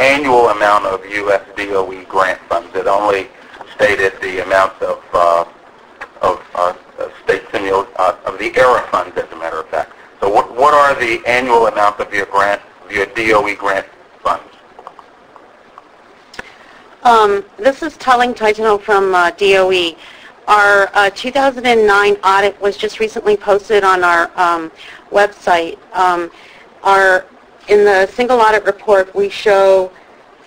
annual amount of U.S. DOE grant funds. It only stated the amounts of state of the ERA funds, as a matter of fact. So what are the annual amounts of your DOE grant funds? This is Telling Titano from DOE. Our 2009 audit was just recently posted on our website. In the single audit report, we show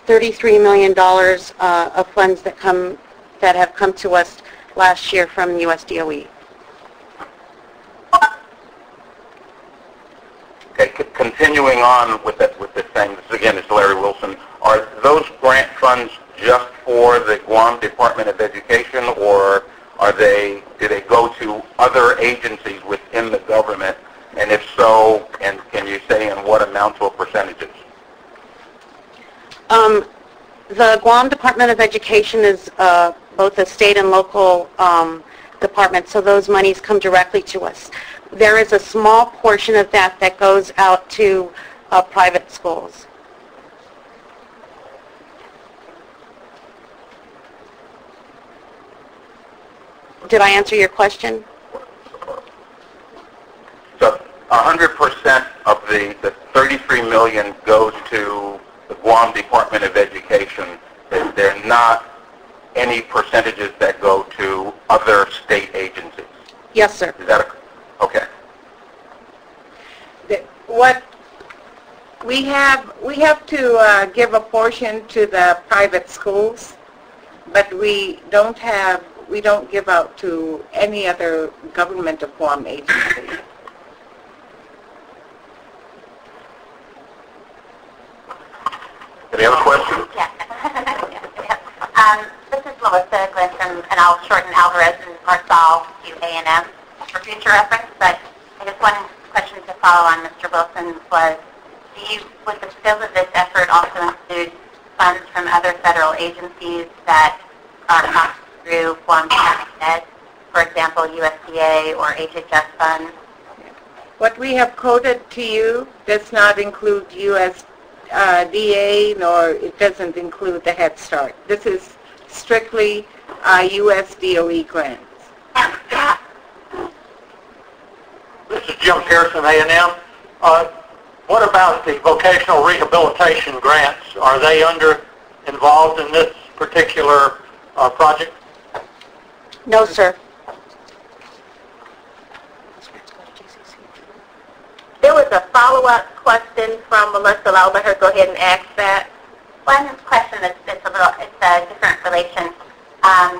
$33 million of funds that have come to us last year from U.S. DOE. Okay, continuing on with this thing, this again is Larry Wilson. Are those grant funds just for the Guam Department of Education, or do they go to other agencies within the government? And if so, and can you say in what amounts or percentages? The Guam Department of Education is both a state and local department, so those monies come directly to us. There is a small portion of that goes out to private schools. Did I answer your question? So 100% of the $33 million goes to the Guam Department of Education. There are not any percentages that go to other state agencies? Yes, sir. Is that okay? What we have to give a portion to the private schools, but we don't give out to any other government of Guam agency. Any other questions? Yes. This is Melissa Glinton, and I'll shorten Alvarez and Marsal to A&M for future reference, but I guess one question to follow on Mr. Wilson's was, would the scope of this effort also include funds from other federal agencies that are not through Guam Department of Ed, for example, USDA or HHS funds? What we have quoted to you does not include USDA, nor it doesn't include the Head Start. This is strictly U.S. DOE grants. This is Jim Pearson, A&M. What about the vocational rehabilitation grants? Are they involved in this particular project? No, sir. There was a follow-up question from Melissa. I'll let her go ahead and ask that. One question it's a different relation.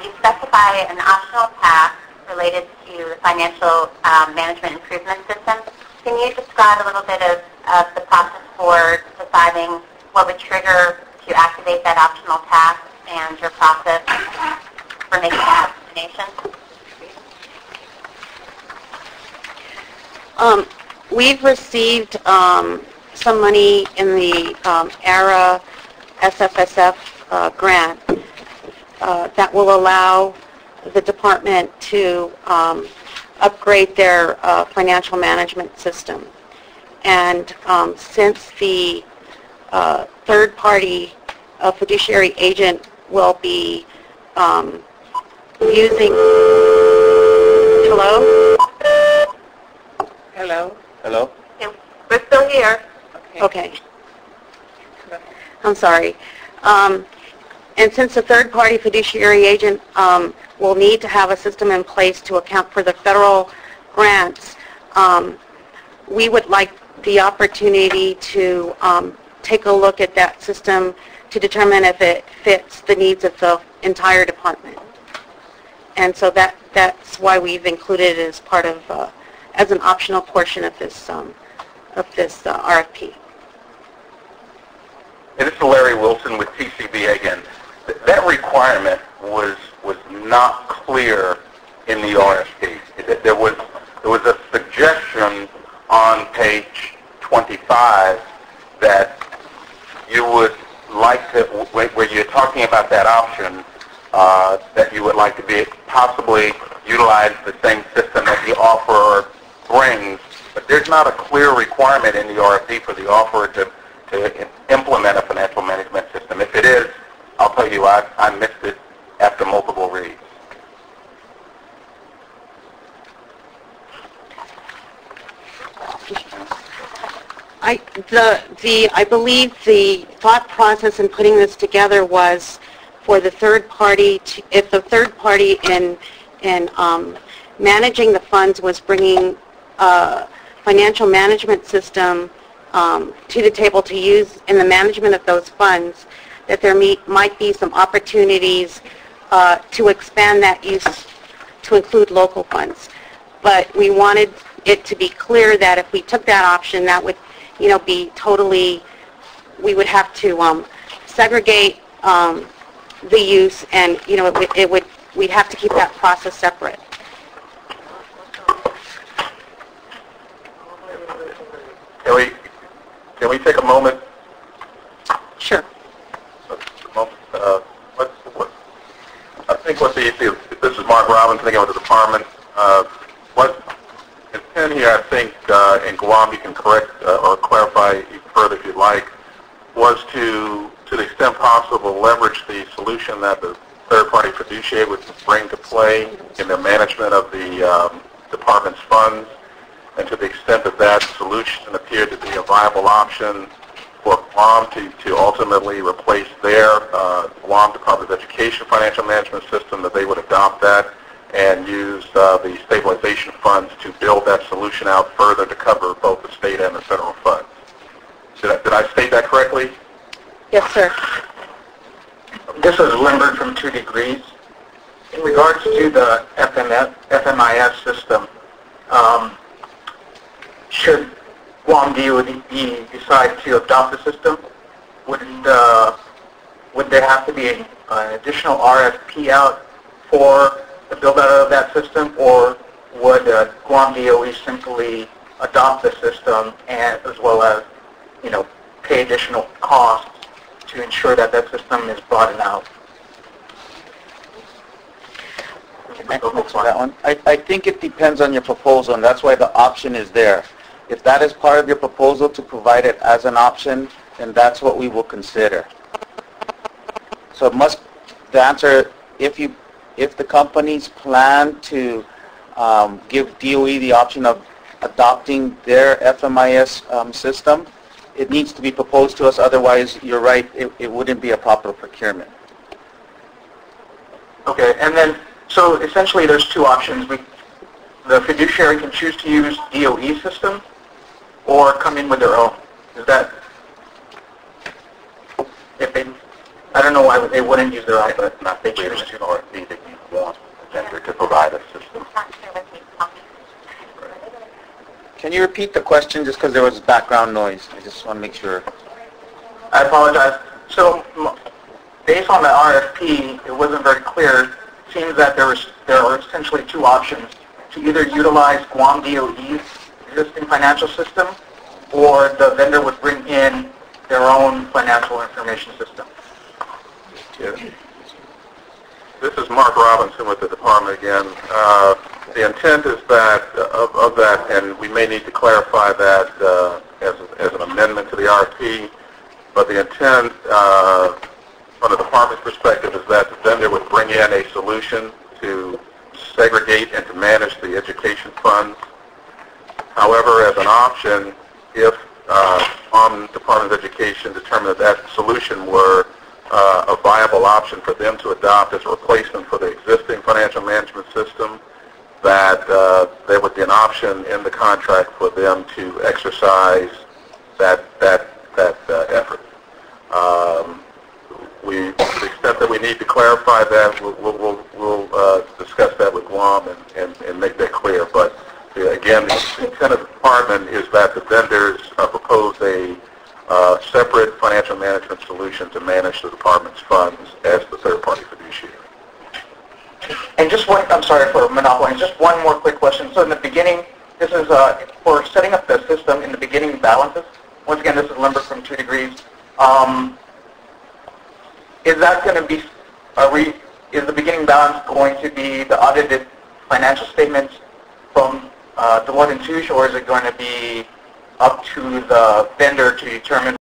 You specify an optional task related to the financial management improvement system. Can you describe a little bit of the process for deciding what would trigger to activate that optional task and your process for making that determination? We've received some money in the ERA SFSF grant that will allow the department to upgrade their financial management system. And since the third-party fiduciary agent will be using... Hello? Hello? Hello? We're still here. Okay. I'm sorry. And since the third-party fiduciary agent will need to have a system in place to account for the federal grants, we would like the opportunity to take a look at that system to determine if it fits the needs of the entire department. And so that's why we've included it as part of, as an optional portion of this RFP. And this is Larry Wilson with TCB again. That requirement was not clear in the RFP. There was a suggestion on page 25 that you would like to, where you're talking about that option, that you would like to be possibly utilize the same system that the offerer brings, but there's not a clear requirement in the RFP for the offerer to implement a financial management I believe the thought process in putting this together was for the third party, if the third party in managing the funds was bringing a financial management system to the table to use in the management of those funds, that there might be some opportunities to expand that use to include local funds. But we wanted it to be clear that if we took that option, that would, be totally, we would have to segregate the use, and we'd have to keep that process separate. Can we take a moment? Sure. I think this is Mark Robinson again with the department. What intent here, I think, in Guam, you can correct or clarify even further if you'd like, was to the extent possible, leverage the solution that the third-party fiduciary would bring to play in the management of the department's funds, and to the extent that that solution appeared to be a viable option for Guam to ultimately replace their Guam Department of Education financial management system, that they would adopt that and use the stabilization funds to build that solution out further to cover both the state and the federal funds. Did I state that correctly? Yes, sir. This is Lindbergh from 2 Degrees. In regards to the FMIS system, should Guam DOE decide to adopt the system, would there have to be an additional RFP out for the build-out of that system, or would Guam DOE simply adopt the system and as well as, pay additional costs to ensure that that system is broadened out? That one. I think it depends on your proposal, and that's why the option is there. If that is part of your proposal to provide it as an option, then that's what we will consider. So the answer, if the companies plan to give DOE the option of adopting their FMIS system, it needs to be proposed to us. Otherwise, you're right, it wouldn't be a proper procurement. Okay, and then, so essentially there's two options. The fiduciary can choose to use DOE system or come in with their own. Is that, I don't know why they wouldn't use their own, but not they choose to. Or that you want the vendor to provide a system. Can you repeat the question just because there was background noise? I just want to make sure. I apologize. So based on the RFP, it wasn't very clear. It seems that there are essentially two options: to either utilize Guam DOE's existing financial system, or the vendor would bring in their own financial information system. Yes. This is Mark Robinson with the department again. The intent is that, of that, and we may need to clarify that as an amendment to the RFP, but the intent from the department's perspective is that the vendor would bring in a solution to segregate and to manage the education funds. However, as an option, if Guam Department of Education determined that that solution were a viable option for them to adopt as a replacement for the existing financial management system, that there would be an option in the contract for them to exercise that effort. To the extent that we need to clarify that, we'll discuss that with Guam and make that clear. But again, the intent of the department is that the vendors propose a separate financial management solution to manage the department's funds as the third-party fiduciary. And just one, I'm sorry for monopoly, just one more quick question. So in the beginning, this is for setting up the system in the beginning balances. Once again, this is Lindbergh from 2 Degrees. Is that going to be, is the beginning balance going to be the audited financial statements from Deloitte & Touche, or is it going to be up to the vendor to determine